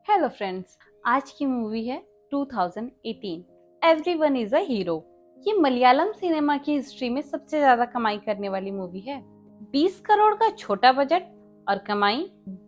Hello friends, आज की movie है 2018 एवरीवन इज अ हीरो। ये मलयालम सिनेमा की हिस्ट्री में सबसे ज्यादा कमाई करने वाली मूवी है। 20 करोड़ का छोटा बजट और कमाई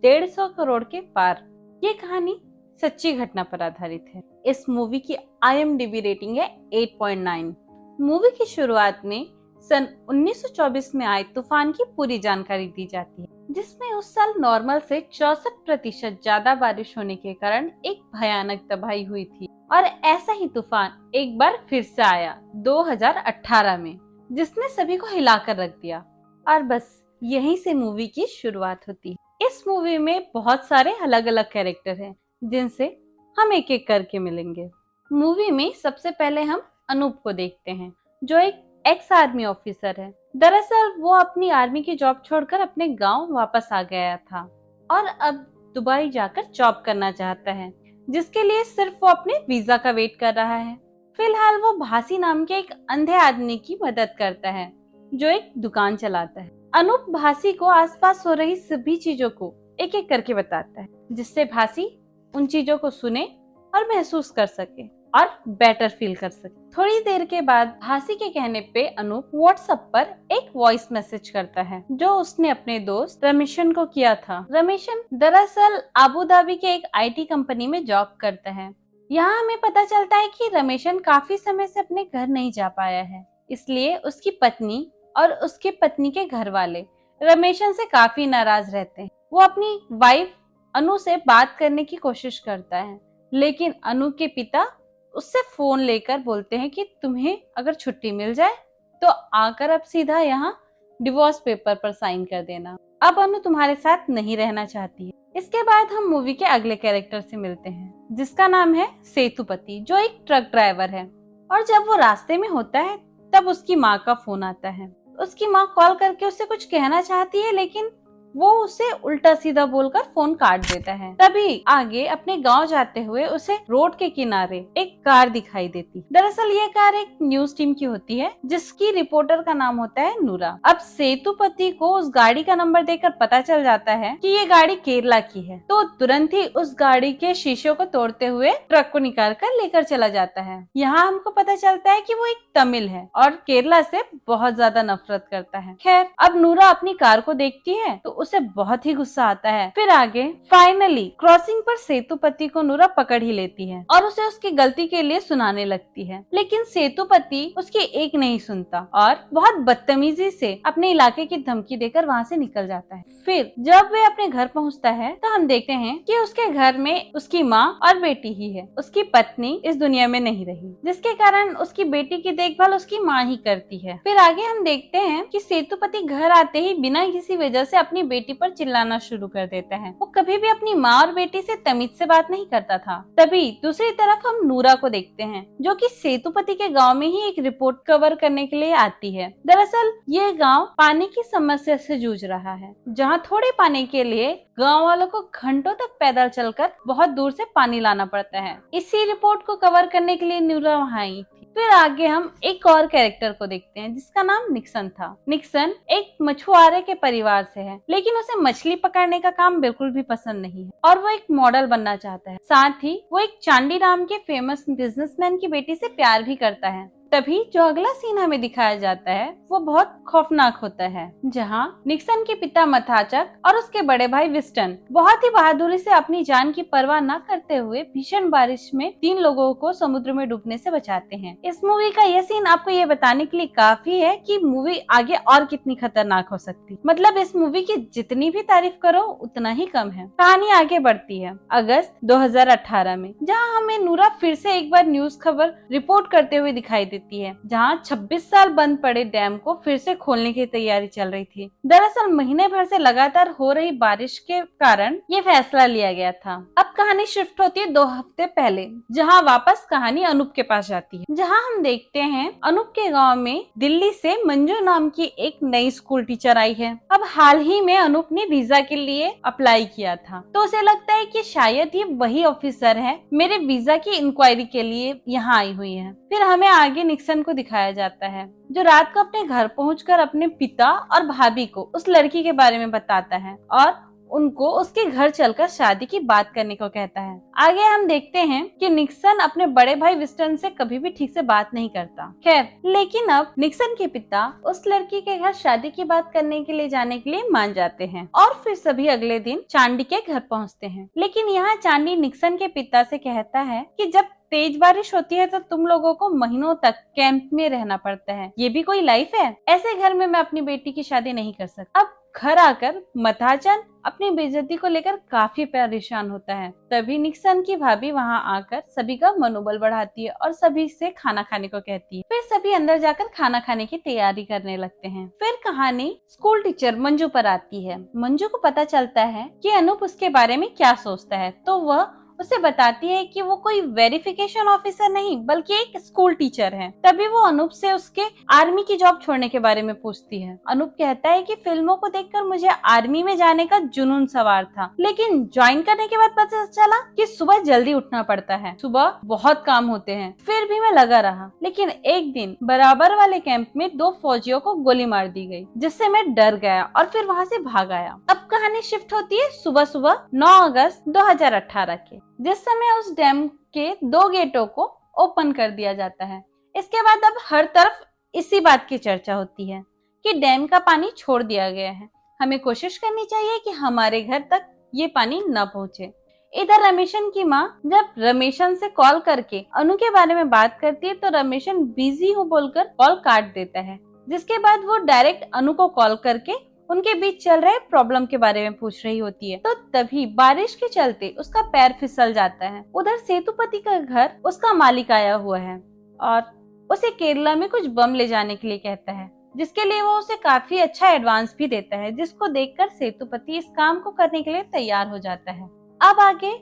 150 करोड़ के पार। ये कहानी सच्ची घटना पर आधारित है। इस मूवी की IMDb रेटिंग है 8.9। मूवी की शुरुआत में सन 1924 में आए तूफान की पूरी जानकारी दी जाती है, जिसमें उस साल नॉर्मल से 64% ज्यादा बारिश होने के कारण एक भयानक तबाही हुई थी। और ऐसा ही तूफान एक बार फिर से आया 2018 में, जिसने सभी को हिलाकर रख दिया। और बस यहीं से मूवी की शुरुआत होती है। इस मूवी में बहुत सारे अलग अलग कैरेक्टर हैं, जिनसे हम एक एक करके मिलेंगे। मूवी में सबसे पहले हम अनूप को देखते हैं, जो एक एक्स आर्मी ऑफिसर है। दरअसल वो अपनी आर्मी की जॉब छोड़कर अपने गांव वापस आ गया था और अब दुबई जाकर जॉब करना चाहता है, जिसके लिए सिर्फ वो अपने वीजा का वेट कर रहा है। फिलहाल वो भासी नाम के एक अंधे आदमी की मदद करता है, जो एक दुकान चलाता है। अनूप भासी को आसपास हो रही सभी चीजों को एक एक करके बताता है, जिससे भासी उन चीजों को सुने और महसूस कर सके और बेटर फील कर सके। थोड़ी देर के बाद भासी के कहने पे अनूप व्हाट्सएप पर एक वॉइस मैसेज करता है, जो उसने अपने दोस्त रमेशन को किया था। रमेशन दरअसल अबू धाबी के एक IT कंपनी में जॉब करता है। यहाँ हमें पता चलता है कि रमेशन काफी समय से अपने घर नहीं जा पाया है, इसलिए उसकी पत्नी और उसके पत्नी के घर वाले रमेशन से काफी नाराज रहते हैं। वो अपनी वाइफ अनु से बात करने की कोशिश करता है, लेकिन अनु के पिता उससे फोन लेकर बोलते हैं कि तुम्हें अगर छुट्टी मिल जाए तो आकर अब सीधा यहाँ डिवोर्स पेपर पर साइन कर देना। अब अनु तुम्हारे साथ नहीं रहना चाहती है। इसके बाद हम मूवी के अगले कैरेक्टर से मिलते हैं, जिसका नाम है सेतुपति, जो एक ट्रक ड्राइवर है। और जब वो रास्ते में होता है तब उसकी माँ का फोन आता है। उसकी माँ कॉल करके उससे कुछ कहना चाहती है, लेकिन वो उसे उल्टा सीधा बोलकर फोन काट देता है। तभी आगे अपने गांव जाते हुए उसे रोड के किनारे एक कार दिखाई देती। दरअसल ये कार एक न्यूज टीम की होती है, जिसकी रिपोर्टर का नाम होता है नूरा। अब सेतुपति को उस गाड़ी का नंबर देखकर पता चल जाता है कि ये गाड़ी केरला की है, तो तुरंत ही उस गाड़ी के शीशों को तोड़ते हुए ट्रक को निकाल कर लेकर चला जाता है। यहाँ हमको पता चलता है कि वो एक तमिल है और केरला से बहुत ज्यादा नफरत करता है। खैर, अब नूरा अपनी कार को देखती है तो उसे बहुत ही गुस्सा आता है। फिर आगे फाइनली क्रॉसिंग पर सेतुपति को नूरा पकड़ ही लेती है और उसे उसकी गलती के लिए सुनाने लगती है, लेकिन सेतुपति उसकी एक नहीं सुनता और बहुत बदतमीजी से अपने इलाके की धमकी देकर वहाँ से निकल जाता है। फिर जब वे अपने घर पहुँचता है तो हम देखते हैं कि उसके घर में उसकी माँ और बेटी ही है। उसकी पत्नी इस दुनिया में नहीं रही, जिसके कारण उसकी बेटी की देखभाल उसकी माँ ही करती है। फिर आगे हम देखते हैं कि सेतुपति घर आते ही बिना किसी वजह से अपनी बेटी पर चिल्लाना शुरू कर देता है। वो कभी भी अपनी माँ और बेटी से तमीज से बात नहीं करता था। तभी दूसरी तरफ हम नूरा को देखते हैं, जो कि सेतुपति के गांव में ही एक रिपोर्ट कवर करने के लिए आती है। दरअसल ये गांव पानी की समस्या से जूझ रहा है, जहां थोड़े पानी के लिए गांव वालों को घंटों तक पैदल चलकर बहुत दूर से पानी लाना पड़ता है। इसी रिपोर्ट को कवर करने के लिए नूरा वहाँ आई थी। फिर आगे हम एक और कैरेक्टर को देखते हैं, जिसका नाम निक्सन था। निक्सन एक मछुआरे के परिवार से है, लेकिन उसे मछली पकड़ने का काम बिल्कुल भी पसंद नहीं है और वो एक मॉडल बनना चाहता है। साथ ही वो एक चांदी नाम के फेमस बिजनेसमैन की बेटी से प्यार भी करता है। तभी जो अगला सीन हमें दिखाया जाता है वो बहुत खौफनाक होता है, जहां निक्सन के पिता मथाचक और उसके बड़े भाई विस्टन बहुत ही बहादुरी से अपनी जान की परवाह न करते हुए भीषण बारिश में 3 लोगों को समुद्र में डूबने से बचाते हैं। इस मूवी का यह सीन आपको ये बताने के लिए काफी है कि मूवी आगे और कितनी खतरनाक हो सकती। मतलब इस मूवी की जितनी भी तारीफ करो उतना ही कम है। कहानी आगे बढ़ती है अगस्त 2018 में, जहाँ हमें नूरा फिर से एक बार न्यूज खबर रिपोर्ट करते हुए दिखाई देती है, जहाँ 26 साल बंद पड़े डैम को फिर से खोलने की तैयारी चल रही थी। दरअसल महीने भर से लगातार हो रही बारिश के कारण ये फैसला लिया गया था। अब कहानी शिफ्ट होती है 2 हफ्ते पहले, जहाँ वापस कहानी अनूप के पास जाती है, जहाँ हम देखते हैं अनूप के गांव में दिल्ली से मंजू नाम की एक नई स्कूल टीचर आई है। अब हाल ही में अनूप ने वीजा के लिए अप्लाई किया था, तो उसे लगता है कि शायद ये वही ऑफिसर है मेरे वीजा की इंक्वायरी के लिए यहाँ आई हुई है। फिर हमें आगे निक्सन को दिखाया जाता है, जो रात को अपने घर पहुंचकर अपने पिता और भाभी को उस लड़की के बारे में बताता है और उनको उसके घर चलकर शादी की बात करने को कहता है। आगे हम देखते हैं कि निक्सन अपने बड़े भाई विस्टन से कभी भी ठीक से बात नहीं करता। खैर, लेकिन अब निक्सन के पिता उस लड़की के घर शादी की बात करने के लिए जाने के लिए मान जाते हैं और फिर सभी अगले दिन चांडी के घर पहुंचते हैं। लेकिन यहाँ चांडी निक्सन के पिता से कहता है कि जब तेज बारिश होती है तो तुम लोगों को महीनों तक कैंप में रहना पड़ता है। ये भी कोई लाइफ है? ऐसे घर में मैं अपनी बेटी की शादी नहीं कर सकता। अब घर आकर मथाचन अपनी बेइज्जती को लेकर काफी परेशान होता है। तभी निक्सन की भाभी वहां आकर सभी का मनोबल बढ़ाती है और सभी से खाना खाने को कहती है। फिर सभी अंदर जाकर खाना खाने की तैयारी करने लगते हैं। फिर कहानी स्कूल टीचर मंजू पर आती है। मंजू को पता चलता है कि अनूप उसके बारे में क्या सोचता है, तो वह उसे बताती है कि वो कोई वेरिफिकेशन ऑफिसर नहीं बल्कि एक स्कूल टीचर है। तभी वो अनूप से उसके आर्मी की जॉब छोड़ने के बारे में पूछती है। अनूप कहता है कि फिल्मों को देखकर मुझे आर्मी में जाने का जुनून सवार था, लेकिन ज्वाइन करने के बाद पता चला कि सुबह जल्दी उठना पड़ता है, सुबह बहुत काम होते हैं। फिर भी मैं लगा रहा, लेकिन एक दिन बराबर वाले कैंप में 2 फौजियों को गोली मार दी गई, जिससे मैं डर गया और फिर वहाँ से भाग आया। अब कहानी शिफ्ट होती है सुबह 9 अगस्त 2018 के, जिस समय उस डैम के 2 गेटों को ओपन कर दिया जाता है। इसके बाद अब हर तरफ इसी बात की चर्चा होती है कि डैम का पानी छोड़ दिया गया है। हमें कोशिश करनी चाहिए कि हमारे घर तक ये पानी न पहुंचे। इधर रमेशन की माँ जब रमेशन से कॉल करके अनु के बारे में बात करती है तो रमेशन बिजी हूँ बोलकर कॉल काट देता है, जिसके बाद वो डायरेक्ट अनु को कॉल करके उनके बीच चल रहे प्रॉब्लम के बारे में पूछ रही होती है। तो तभी बारिश के चलते उसका पैर फिसल जाता है। उधर सेतुपति का घर उसका मालिक आया हुआ है और उसे केरला में कुछ बम ले जाने के लिए कहता है, जिसके लिए वो उसे काफी अच्छा एडवांस भी देता है, जिसको देखकर सेतुपति इस काम को करने के लिए तैयार हो जाता है। अब आगे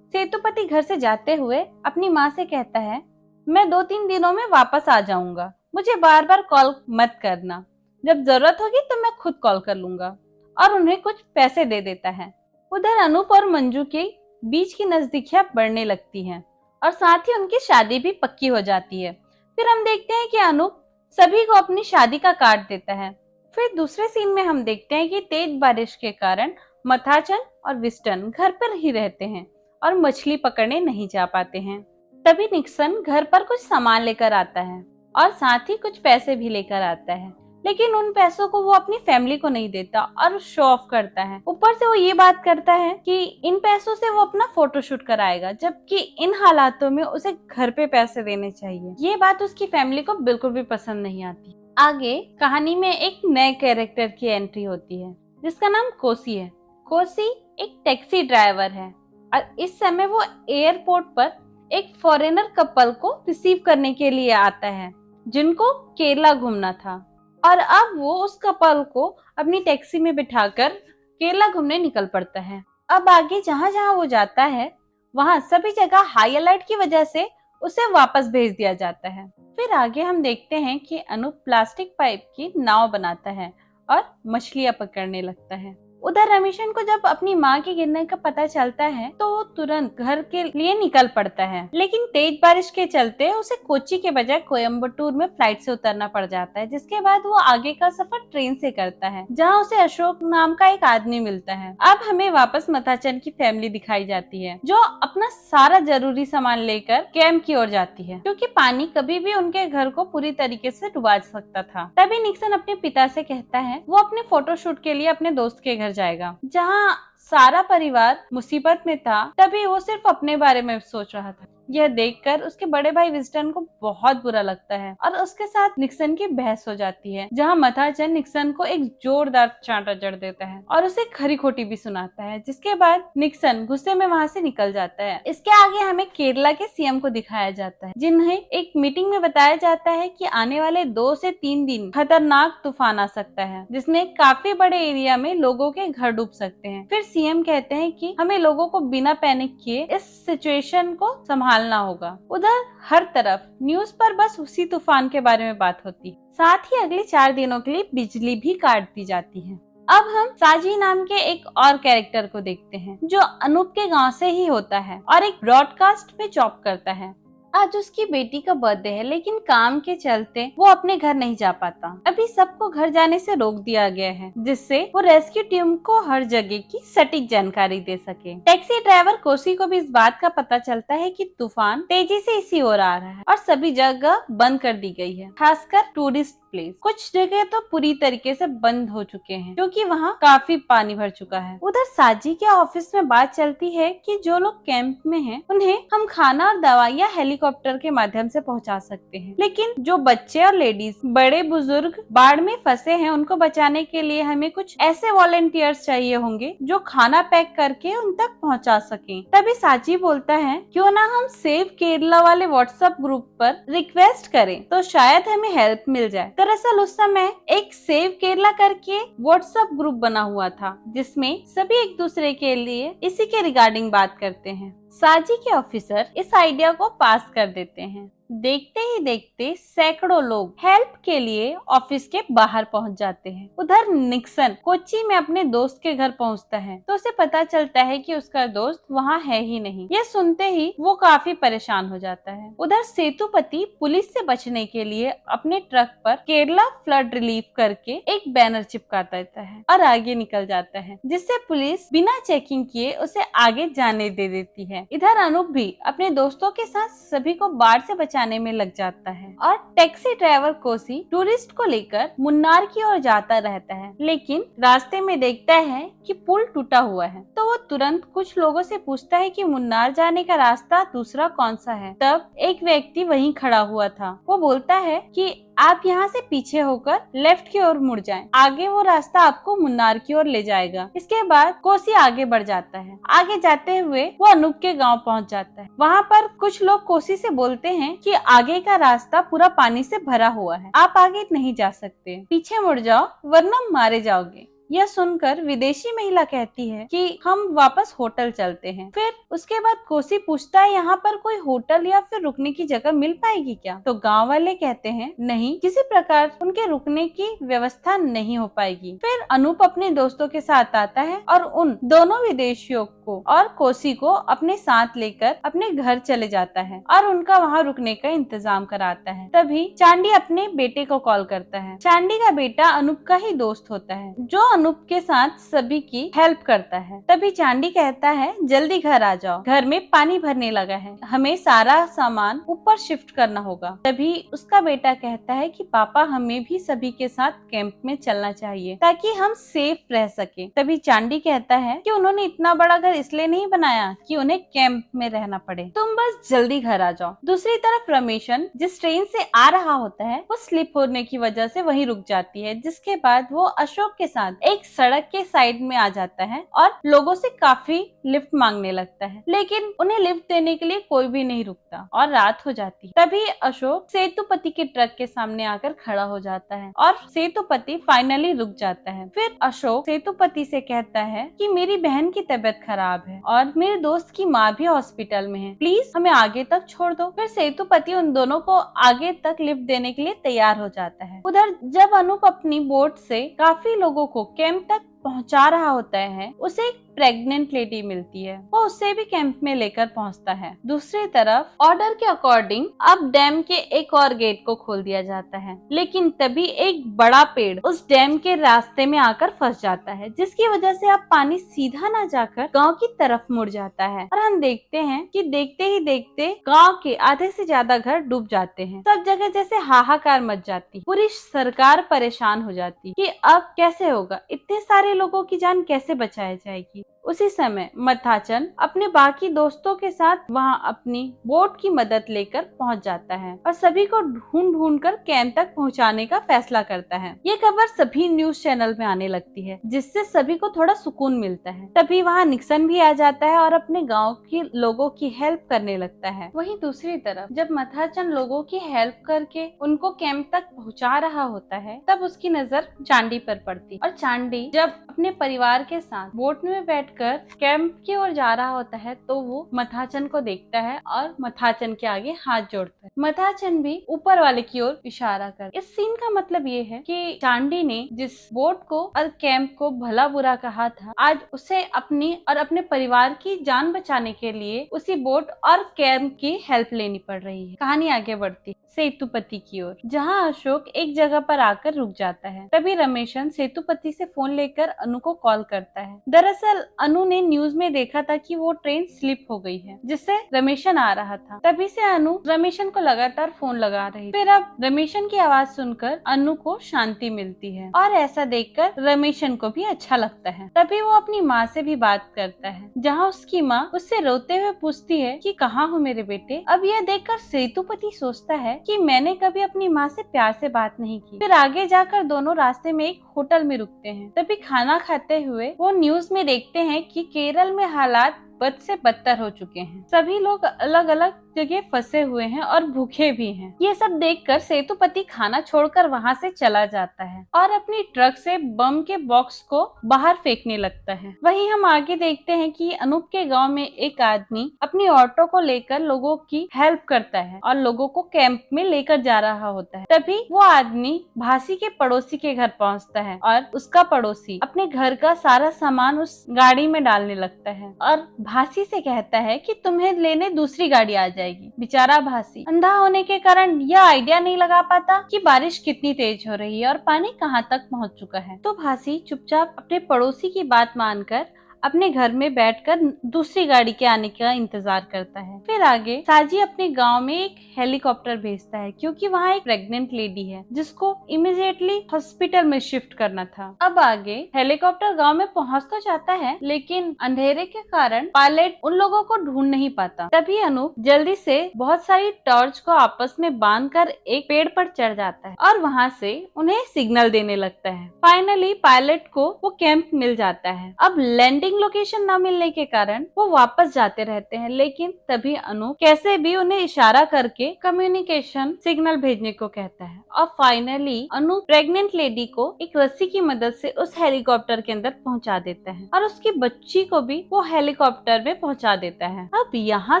सेतुपति घर से जाते हुए अपनी माँ से कहता है, मैं 2-3 दिनों में वापस आ जाऊंगा, मुझे बार बार कॉल मत करना, जब जरूरत होगी तो मैं खुद कॉल कर लूंगा, और उन्हें कुछ पैसे दे देता है। उधर अनूप और मंजू के बीच की नजदीकियां बढ़ने लगती हैं और साथ ही उनकी शादी भी पक्की हो जाती है। फिर हम देखते हैं कि अनूप सभी को अपनी शादी का कार्ड देता है। फिर दूसरे सीन में हम देखते हैं कि तेज बारिश के कारण मथाचन और विस्टन घर पर ही रहते हैं और मछली पकड़ने नहीं जा पाते हैं। तभी निक्सन घर पर कुछ सामान लेकर आता है और साथ ही कुछ पैसे भी लेकर आता है, लेकिन उन पैसों को वो अपनी फैमिली को नहीं देता और शो ऑफ करता है। ऊपर से वो ये बात करता है कि इन पैसों से वो अपना फोटोशूट कराएगा, जबकि इन हालातों में उसे घर पे पैसे देने चाहिए। ये बात उसकी फैमिली को बिल्कुल भी पसंद नहीं आती। आगे कहानी में एक नए कैरेक्टर की एंट्री होती है, जिसका नाम कोसी है। कोसी एक टैक्सी ड्राइवर है और इस समय वो एयरपोर्ट पर एक फॉरेनर कपल को रिसीव करने के लिए आता है, जिनको केरला घूमना था, और अब वो उस कपल को अपनी टैक्सी में बिठाकर केरला घूमने निकल पड़ता है। अब आगे जहाँ जहाँ वो जाता है वहाँ सभी जगह हाई अलर्ट की वजह से उसे वापस भेज दिया जाता है। फिर आगे हम देखते हैं कि अनूप प्लास्टिक पाइप की नाव बनाता है और मछलियां पकड़ने लगता है। उधर रमेशन को जब अपनी माँ के गिरने का पता चलता है तो वो तुरंत घर के लिए निकल पड़ता है, लेकिन तेज बारिश के चलते उसे कोच्चि के बजाय कोयम्बटूर में फ्लाइट से उतरना पड़ जाता है, जिसके बाद वो आगे का सफर ट्रेन से करता है, जहाँ उसे अशोक नाम का एक आदमी मिलता है। अब हमें वापस मथाचन की फैमिली दिखाई जाती है, जो अपना सारा जरूरी सामान लेकर कैंप की ओर जाती है, क्योंकि पानी कभी भी उनके घर को पूरी तरीके से डुबा सकता था। तभी निक्सन अपने पिता से कहता है वो अपने फोटोशूट के लिए अपने दोस्त के घर जाएगा, जहाँ सारा परिवार मुसीबत में था। तभी वो सिर्फ अपने बारे में सोच रहा था। यह देखकर उसके बड़े भाई विस्टन को बहुत बुरा लगता है और उसके साथ निक्सन की बहस हो जाती है, जहाँ मथाचन निक्सन को एक जोरदार चांटा जड़ देता है और उसे खरी खोटी भी सुनाता है, जिसके बाद निक्सन गुस्से में वहाँ से निकल जाता है। इसके आगे हमें केरला के सीएम को दिखाया जाता है, जिन्हें एक मीटिंग में बताया जाता है कि आने वाले 2 से 3 दिन खतरनाक तूफान आ सकता है, जिसमें काफी बड़े एरिया में लोगों के घर डूब सकते हैं। फिर सीएम कहते हैं कि हमें लोगों को बिना पैनिक किए इस सिचुएशन को संभालना होगा। उधर हर तरफ न्यूज पर बस उसी तूफान के बारे में बात होती है। साथ ही अगले 4 दिनों के लिए बिजली भी काट दी जाती है। अब हम साजी नाम के एक और कैरेक्टर को देखते हैं, जो अनूप के गांव से ही होता है और एक ब्रॉडकास्ट में जॉब करता है। आज उसकी बेटी का बर्थडे है, लेकिन काम के चलते वो अपने घर नहीं जा पाता। अभी सबको घर जाने से रोक दिया गया है, जिससे वो रेस्क्यू टीम को हर जगह की सटीक जानकारी दे सके। टैक्सी ड्राइवर कोसी को भी इस बात का पता चलता है कि तूफान तेजी से इसी ओर आ रहा है और सभी जगह बंद कर दी गई है, खासकर टूरिस्ट प्लेस। कुछ जगह तो पूरी तरीके से बंद हो चुके हैं क्योंकि वहाँ काफी पानी भर चुका है। उधर साजी के ऑफिस में बात चलती है कि जो लोग कैंप में हैं, उन्हें हम खाना और दवाइयाँ हेलीकॉप्टर के माध्यम से पहुँचा सकते हैं, लेकिन जो बच्चे और लेडीज, बड़े बुजुर्ग बाढ़ में फंसे हैं, उनको बचाने के लिए हमें कुछ ऐसे वॉलंटियर्स चाहिए होंगे जो खाना पैक करके उन तक पहुँचा सकें। तभी साची बोलता है, क्यों ना हम सेव केरला वाले व्हाट्सएप ग्रुप पर रिक्वेस्ट करें, तो शायद हमें हेल्प मिल जाए। दरअसल उस समय एक सेव केरला करके व्हाट्सएप ग्रुप बना हुआ था, जिसमें सभी एक दूसरे के लिए इसी के रिगार्डिंग बात करते हैं। साजी के ऑफिसर इस आइडिया को पास कर देते हैं। देखते ही देखते सैकड़ों लोग हेल्प के लिए ऑफिस के बाहर पहुंच जाते हैं। उधर निक्सन कोच्चि में अपने दोस्त के घर पहुंचता है तो उसे पता चलता है कि उसका दोस्त वहां है ही नहीं। यह सुनते ही वो काफी परेशान हो जाता है। उधर सेतुपति पुलिस से बचने के लिए अपने ट्रक पर केरला फ्लड रिलीफ करके एक बैनर चिपका देता है और आगे निकल जाता है, जिससे पुलिस बिना चेकिंग किए उसे आगे जाने दे देती है। इधर अनूप भी अपने दोस्तों के साथ सभी को बाढ़ से बचाने में लग जाता है और टैक्सी ड्राइवर कोसी टूरिस्ट को लेकर मुन्नार की ओर जाता रहता है, लेकिन रास्ते में देखता है कि पुल टूटा हुआ है। तो वो तुरंत कुछ लोगों से पूछता है कि मुन्नार जाने का रास्ता दूसरा कौन सा है। तब एक व्यक्ति वहीं खड़ा हुआ था। वो बोलता है कि आप यहाँ से पीछे होकर लेफ्ट की ओर मुड़ जाएं। आगे वो रास्ता आपको मुन्नार की ओर ले जाएगा। इसके बाद कोसी आगे बढ़ जाता है। आगे जाते हुए वो अनूप के गांव पहुंच जाता है। वहाँ पर कुछ लोग कोसी से बोलते हैं कि आगे का रास्ता पूरा पानी से भरा हुआ है, आप आगे नहीं जा सकते, पीछे मुड़ जाओ वरना मारे जाओगे। यह सुनकर विदेशी महिला कहती है कि हम वापस होटल चलते हैं। फिर उसके बाद कोसी पूछता है, यहाँ पर कोई होटल या फिर रुकने की जगह मिल पाएगी क्या? तो गांव वाले कहते हैं नहीं, किसी प्रकार उनके रुकने की व्यवस्था नहीं हो पाएगी। फिर अनूप अपने दोस्तों के साथ आता है और उन दोनों विदेशियों को और कोसी को अपने साथ लेकर अपने घर चले जाता है और उनका वहाँ रुकने का इंतजाम कराता है। तभी चांडी अपने बेटे को कॉल करता है। चांडी का बेटा अनूप का ही दोस्त होता है, जो अनूप के साथ सभी की हेल्प करता है। तभी चांडी कहता है, जल्दी घर आ जाओ, घर में पानी भरने लगा है, हमें सारा सामान ऊपर शिफ्ट करना होगा। तभी उसका बेटा कहता है कि पापा, हमें भी सभी के साथ कैंप में चलना चाहिए ताकि हम सेफ रह सके। तभी चांडी कहता है कि उन्होंने इतना बड़ा घर इसलिए नहीं बनाया कि उन्हें कैंप में रहना पड़े, तुम बस जल्दी घर आ जाओ। दूसरी तरफ रमेशन जिस ट्रेन से आ रहा होता है वो स्लिप होने की वजह से वहीं रुक जाती है, जिसके बाद वो अशोक के साथ एक सड़क के साइड में आ जाता है और लोगों से काफी लिफ्ट मांगने लगता है, लेकिन उन्हें लिफ्ट देने के लिए कोई भी नहीं रुकता और रात हो जाती है। तभी अशोक सेतुपति के ट्रक के सामने आकर खड़ा हो जाता है और सेतुपति फाइनली रुक जाता है। फिर अशोक सेतुपति से कहता है कि मेरी बहन की तबीयत खराब है और मेरे दोस्त की माँ भी हॉस्पिटल में है, प्लीज हमें आगे तक छोड़ दो। फिर सेतुपति उन दोनों को आगे तक लिफ्ट देने के लिए तैयार हो जाता है। उधर जब अनूप अपनी बोट से काफी लोगों को कैंप तक पहुंचा रहा होता है, उसे एक प्रेग्नेंट लेडी मिलती है। वो उससे भी कैंप में लेकर पहुंचता है। दूसरी तरफ ऑर्डर के अकॉर्डिंग अब डैम के एक और गेट को खोल दिया जाता है, लेकिन तभी एक बड़ा पेड़ उस डैम के रास्ते में आकर फंस जाता है, जिसकी वजह से अब पानी सीधा ना जाकर गांव की तरफ मुड़ जाता है और हम देखते हैं कि देखते ही देखते गांव के आधे से ज्यादा घर डूब जाते हैं। सब जगह जैसे हाहाकार मच जाती, पूरी सरकार परेशान हो जाती कि अब कैसे होगा, इतने सारे लोगों की जान कैसे बचाई जाएगी। उसी समय मथाचन अपने बाकी दोस्तों के साथ वहां अपनी बोट की मदद लेकर पहुंच जाता है और सभी को ढूंढ ढूंढ कर कैंप तक पहुंचाने का फैसला करता है। ये खबर सभी न्यूज चैनल में आने लगती है, जिससे सभी को थोड़ा सुकून मिलता है। तभी वहां निक्सन भी आ जाता है और अपने गांव के लोगों की हेल्प करने लगता है। वहीं दूसरी तरफ जब मथाचन लोगों की हेल्प करके उनको कैंप तक पहुँचा रहा होता है, तब उसकी नजर चांडी पर पड़ती और चांडी जब अपने परिवार के साथ बोट में बैठ बैठकर कैंप की ओर जा रहा होता है तो वो मथाचन को देखता है और मथाचन के आगे हाथ जोड़ता है। मथाचन भी ऊपर वाले की ओर इशारा कर। इस सीन का मतलब ये है कि चांडी ने जिस बोट को और कैंप को भला बुरा कहा था, आज उसे अपनी और अपने परिवार की जान बचाने के लिए उसी बोट और कैंप की हेल्प लेनी पड़ रही है। कहानी आगे बढ़ती सेतुपति की ओर, जहां अशोक एक जगह पर आकर रुक जाता है। तभी रमेशन सेतुपति से फोन लेकर अनु को कॉल करता है। दरअसल अनु ने न्यूज में देखा था कि वो ट्रेन स्लिप हो गई है, जिससे रमेशन आ रहा था। तभी से अनु रमेशन को लगातार फोन लगा रही। फिर अब रमेशन की आवाज सुनकर अनु को शांति मिलती है और ऐसा देखकर रमेशन को भी अच्छा लगता है। तभी वो अपनी माँ से भी बात करता है, जहाँ उसकी माँ उससे रोते हुए पूछती है कि कहाँ हो मेरे बेटे। अब यह देखकर सेतुपति सोचता है कि मैंने कभी अपनी माँ से प्यार से बात नहीं की। फिर आगे जाकर दोनों रास्ते में एक होटल में रुकते हैं। तभी खाना खाते हुए वो न्यूज में देखते हैं कि केरल में हालात बद से बदतर हो चुके हैं। सभी लोग अलग अलग जगह फंसे हुए हैं और भूखे भी हैं। ये सब देखकर सेतुपति खाना छोड़कर वहाँ से चला जाता है और अपनी ट्रक से बम के बॉक्स को बाहर फेंकने लगता है। वहीं हम आगे देखते हैं कि अनूप के गांव में एक आदमी अपनी ऑटो को लेकर लोगों की हेल्प करता है और लोगों को कैंप में लेकर जा रहा होता है। तभी वो आदमी भासी के पड़ोसी के घर पहुँचता है और उसका पड़ोसी अपने घर का सारा सामान उस गाड़ी में डालने लगता है और भासी से कहता है कि तुम्हें लेने दूसरी गाड़ी आ जाएगी। बेचारा भासी अंधा होने के कारण यह आइडिया नहीं लगा पाता कि बारिश कितनी तेज हो रही है और पानी कहाँ तक पहुँच चुका है। तो भासी चुपचाप अपने पड़ोसी की बात मानकर अपने घर में बैठकर दूसरी गाड़ी के आने का इंतजार करता है। फिर आगे साजी अपने गांव में एक हेलीकॉप्टर भेजता है, क्योंकि वहाँ एक प्रेग्नेंट लेडी है जिसको इमीडिएटली हॉस्पिटल में शिफ्ट करना था। अब आगे हेलीकॉप्टर गांव में पहुंच तो जाता है, लेकिन अंधेरे के कारण पायलट उन लोगों को ढूंढ नहीं पाता। तभी अनूप जल्दी से बहुत सारी टॉर्च को आपस में बांधकर एक पेड़ पर चढ़ जाता है और वहाँ से उन्हें सिग्नल देने लगता है। फाइनली पायलट को वो कैंप मिल जाता है। अब लैंडिंग लोकेशन न मिलने के कारण वो वापस जाते रहते हैं, लेकिन तभी अनूप कैसे भी उन्हें इशारा करके कम्युनिकेशन सिग्नल भेजने को कहता है और फाइनली अनूप प्रेग्नेंट लेडी को एक रस्सी की मदद से उस हेलीकॉप्टर के अंदर पहुंचा देता है और उसकी बच्ची को भी वो हेलीकॉप्टर में पहुंचा देता है। अब यहाँ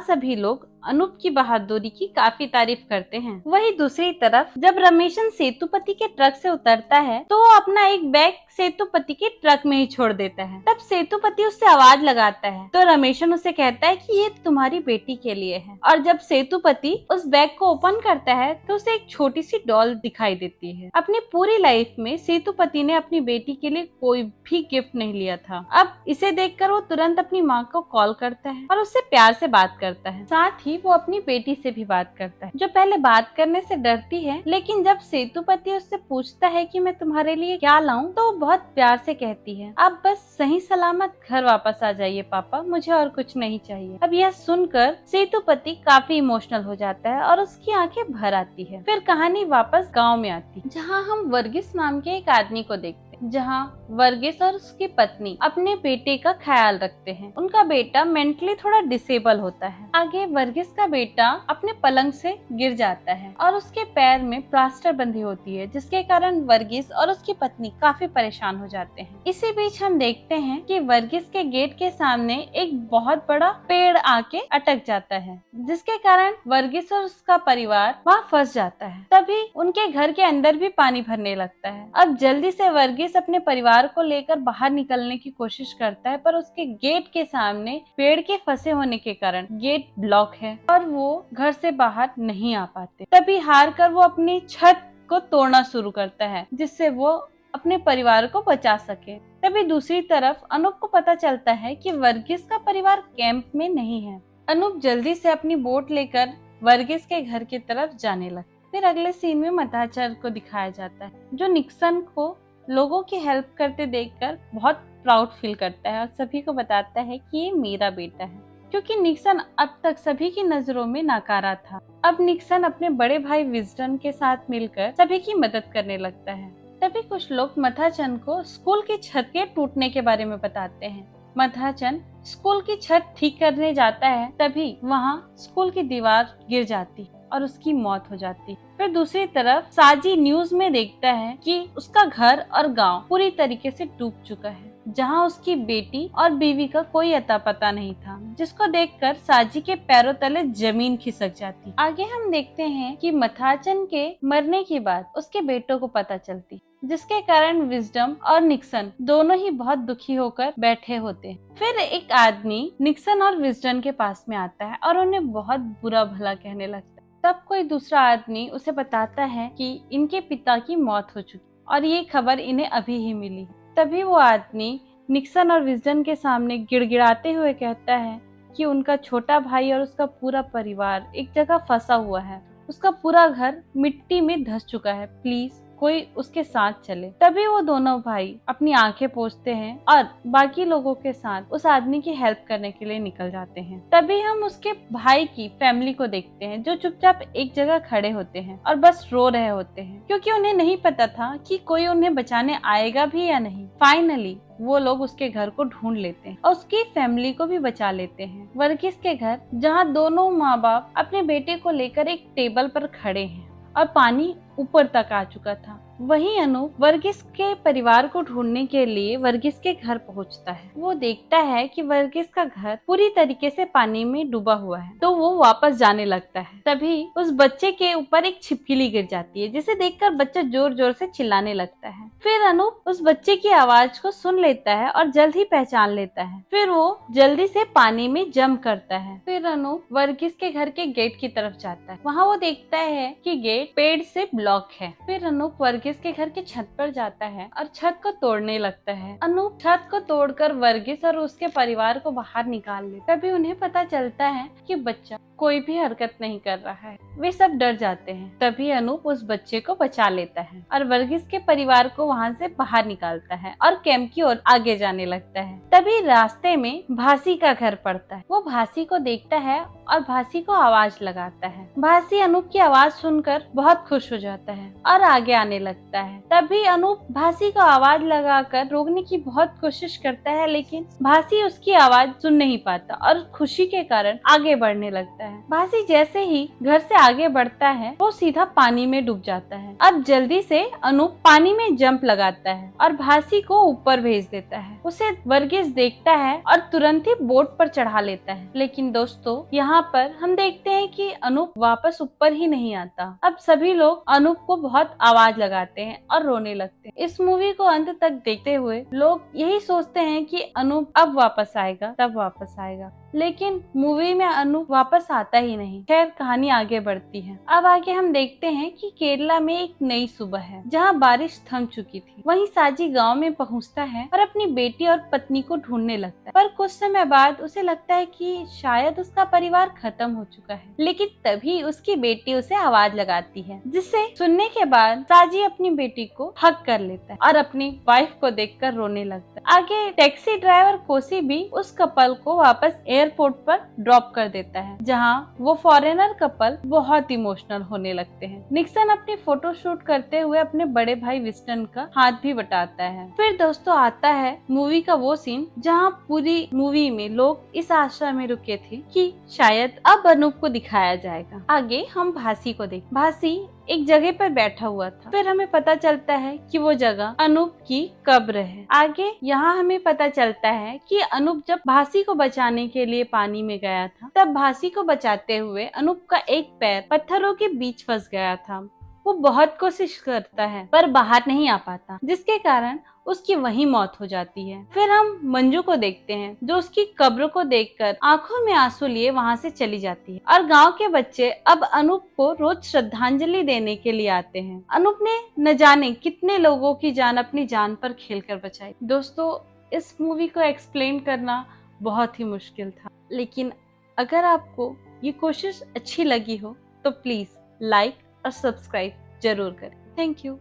सभी लोग अनूप की बहादुरी की काफी तारीफ करते हैं। वही दूसरी तरफ जब रमेशन सेतुपति के ट्रक से उतरता है तो वो अपना एक बैग सेतुपति के ट्रक में ही छोड़ देता है। तब सेतुपति उससे आवाज लगाता है तो रमेशन उसे कहता है कि ये तुम्हारी बेटी के लिए है। और जब सेतुपति उस बैग को ओपन करता है तो उसे एक छोटी सी डॉल दिखाई देती है। अपनी पूरी लाइफ में सेतुपति ने अपनी बेटी के लिए कोई भी गिफ्ट नहीं लिया था। अब इसे देखकर वो तुरंत अपनी माँ को कॉल करता है और उससे प्यार से बात करता है। साथ ही वो अपनी बेटी से भी बात करता है, जो पहले बात करने से डरती है, लेकिन जब सेतुपति उससे पूछता है कि मैं तुम्हारे लिए क्या लाऊं, तो वो बहुत प्यार से कहती है आप बस सही सलामत घर वापस आ जाइए पापा, मुझे और कुछ नहीं चाहिए। अब यह सुनकर सेतुपति काफी इमोशनल हो जाता है और उसकी आंखें भर आती है। फिर कहानी वापस गाँव में आती, जहाँ हम वर्गीस नाम के एक आदमी को देखते हैं, जहाँ वर्गीस और उसकी पत्नी अपने बेटे का ख्याल रखते हैं। उनका बेटा मेंटली थोड़ा डिसेबल होता है। आगे वर्गीस का बेटा अपने पलंग से गिर जाता है और उसके पैर में प्लास्टर बंधी होती है, जिसके कारण वर्गीस और उसकी पत्नी काफी परेशान हो जाते हैं। इसी बीच हम देखते हैं कि वर्गीस के गेट के सामने एक बहुत बड़ा पेड़ आके अटक जाता है, जिसके कारण वर्गीस और उसका परिवार वहाँ फंस जाता है। तभी उनके घर के अंदर भी पानी भरने लगता है। अब जल्दी से वर्गीस अपने परिवार को लेकर बाहर निकलने की कोशिश करता है, पर उसके गेट के सामने पेड़ के फंसे होने के कारण गेट ब्लॉक है और वो घर से बाहर नहीं आ पाते। तभी हार कर वो अपनी छत को तोड़ना शुरू करता है, जिससे वो अपने परिवार को बचा सके। तभी दूसरी तरफ अनूप को पता चलता है कि वर्गीस का परिवार कैंप में नहीं है। अनूप जल्दी से अपनी बोट लेकर वर्गीस के घर की तरफ जाने लगता। फिर अगले सीन में मताचार को दिखाया जाता है, जो निक्सन को लोगों की हेल्प करते देखकर बहुत प्राउड फील करता है और सभी को बताता है कि ये मेरा बेटा है, क्योंकि निक्सन अब तक सभी की नजरों में नाकारा था। अब निक्सन अपने बड़े भाई विजडन के साथ मिलकर सभी की मदद करने लगता है। तभी कुछ लोग मथाचन को स्कूल की छत के टूटने के बारे में बताते हैं। मथाचन स्कूल की छत ठीक करने जाता है, तभी वहाँ स्कूल की दीवार गिर जाती और उसकी मौत हो जाती। फिर दूसरी तरफ साजी न्यूज में देखता है कि उसका घर और गांव पूरी तरीके से डूब चुका है। जहाँ उसकी बेटी और बीवी का कोई अता पता नहीं था, जिसको देखकर साजी के पैरों तले जमीन खिसक जाती। आगे हम देखते हैं कि मथाचन के मरने के बाद उसके बेटों को पता चलती, जिसके कारण विजडम और निक्सन दोनों ही बहुत दुखी होकर बैठे होते हैं। फिर एक आदमी निक्सन और विजडम के पास में आता है और उन्हें बहुत बुरा भला कहने लगता है। तब कोई दूसरा आदमी उसे बताता है कि इनके पिता की मौत हो चुकी और ये खबर इन्हें अभी ही मिली। तभी वो आदमी निक्सन और विजडम के सामने गिड़गिड़ाते हुए कहता है कि उनका छोटा भाई और उसका पूरा परिवार एक जगह फंसा हुआ है, उसका पूरा घर मिट्टी में धंस चुका है, प्लीज कोई उसके साथ चले। तभी वो दोनों भाई अपनी आंखें पोंछते हैं और बाकी लोगों के साथ उस आदमी की हेल्प करने के लिए निकल जाते हैं। तभी हम उसके भाई की फैमिली को देखते हैं, जो चुपचाप एक जगह खड़े होते हैं और बस रो रहे होते हैं, क्योंकि उन्हें नहीं पता था कि कोई उन्हें बचाने आएगा भी या नहीं। फाइनली वो लोग उसके घर को ढूंढ लेते हैं और उसकी फैमिली को भी बचा लेते हैं। वर्गीस के घर, जहाँ दोनों माँ बाप अपने बेटे को लेकर एक टेबल पर खड़े हैं और पानी ऊपर तक आ चुका था। वहीं अनूप वर्गीस के परिवार को ढूंढने के लिए वर्गीस के घर पहुंचता है। वो देखता है कि वर्गीस का घर पूरी तरीके से पानी में डूबा हुआ है, तो वो वापस जाने लगता है। तभी उस बच्चे के ऊपर एक छिपकली गिर जाती है, जिसे देखकर बच्चा जोर जोर से चिल्लाने लगता है। फिर अनूप उस बच्चे की आवाज को सुन लेता है और जल्द ही पहचान लेता है। फिर वो जल्दी से पानी में जंप करता है। फिर अनूप वर्गीस के घर के गेट की तरफ जाता है। वहाँ वो देखता है कि गेट पेड़ से ब्लॉक है। फिर अनूप वर्गीस के घर की छत पर जाता है और छत को तोड़ने लगता है। अनूप छत को तोड़कर वर्गीस और उसके परिवार को बाहर निकाल लेता है। तभी उन्हें पता चलता है कि बच्चा कोई भी हरकत नहीं कर रहा है। वे सब डर जाते हैं। तभी अनूप उस बच्चे को बचा लेता है और वर्गीस के परिवार को वहाँ से बाहर निकालता है और कैंप की ओर आगे जाने लगता है। तभी रास्ते में भासी का घर पड़ता है। वो भासी को देखता है और भासी को आवाज लगाता है। भासी अनूप की आवाज सुनकर बहुत खुश हो जाता है और आगे आने लगता है। तभी अनूप भासी को आवाज लगाकर रोकने की बहुत कोशिश करता है, लेकिन भासी उसकी आवाज सुन नहीं पाता और खुशी के कारण आगे बढ़ने लगता है। भासी जैसे ही घर से आगे बढ़ता है, वो सीधा पानी में डूब जाता है। अब जल्दी से अनूप पानी में जंप लगाता है और भासी को ऊपर भेज देता है। उसे वर्गीस देखता है और तुरंत ही बोट पर चढ़ा लेता है। लेकिन दोस्तों, यहाँ पर हम देखते हैं कि अनूप वापस ऊपर ही नहीं आता। अब सभी लोग अनूप को बहुत आवाज लगाते हैं और रोने लगते हैं। इस मूवी को अंत तक देखते हुए लोग यही सोचते हैं कि अनूप अब वापस आएगा, तब वापस आएगा, लेकिन मूवी में अनूप वापस आता ही नहीं। खैर, कहानी आगे बढ़ती है। अब आगे हम देखते हैं कि केरला में एक नई सुबह है, जहाँ बारिश थम चुकी थी। वहीं साजी गांव में पहुंचता है और अपनी बेटी और पत्नी को ढूंढने लगता है। पर कुछ समय बाद उसे लगता है कि शायद उसका परिवार खत्म हो चुका है। लेकिन तभी उसकी बेटी उसे आवाज लगाती है, जिसे सुनने के बाद साजी अपनी बेटी को हक कर लेता है और अपनी वाइफ को देखकर रोने लगता है। आगे टैक्सी ड्राइवर कोसी भी उस कपल को वापस एयरपोर्ट पर ड्रॉप कर देता है, जहां वो फॉरेनर कपल बहुत इमोशनल होने लगते हैं। निक्सन अपनी फोटो शूट करते हुए अपने बड़े भाई विस्टन का हाथ भी बटाता है। फिर दोस्तों आता है मूवी का वो सीन जहां पूरी मूवी में लोग इस आशा में रुके थे कि शायद अब अनूप को दिखाया जाएगा। आगे हम भासी को देख। भासी एक जगह पर बैठा हुआ था। फिर हमें पता चलता है कि वो जगह अनूप की कब्र है। आगे यहाँ हमें पता चलता है कि अनूप जब भासी को बचाने के लिए पानी में गया था, तब भासी को बचाते हुए अनूप का एक पैर पत्थरों के बीच फंस गया था। वो बहुत कोशिश करता है पर बाहर नहीं आ पाता, जिसके कारण उसकी वहीं मौत हो जाती है। फिर हम मंजू को देखते हैं, जो उसकी कब्र को देखकर आंखों में आंसू लिए वहां से चली जाती है। और गांव के बच्चे अब अनूप को रोज श्रद्धांजलि देने के लिए आते हैं। अनूप ने न जाने कितने लोगों की जान अपनी जान पर खेलकर बचाई। दोस्तों, इस मूवी को एक्सप्लेन करना बहुत ही मुश्किल था, लेकिन अगर आपको ये कोशिश अच्छी लगी हो तो प्लीज लाइक और सब्सक्राइब जरूर करें। Thank you.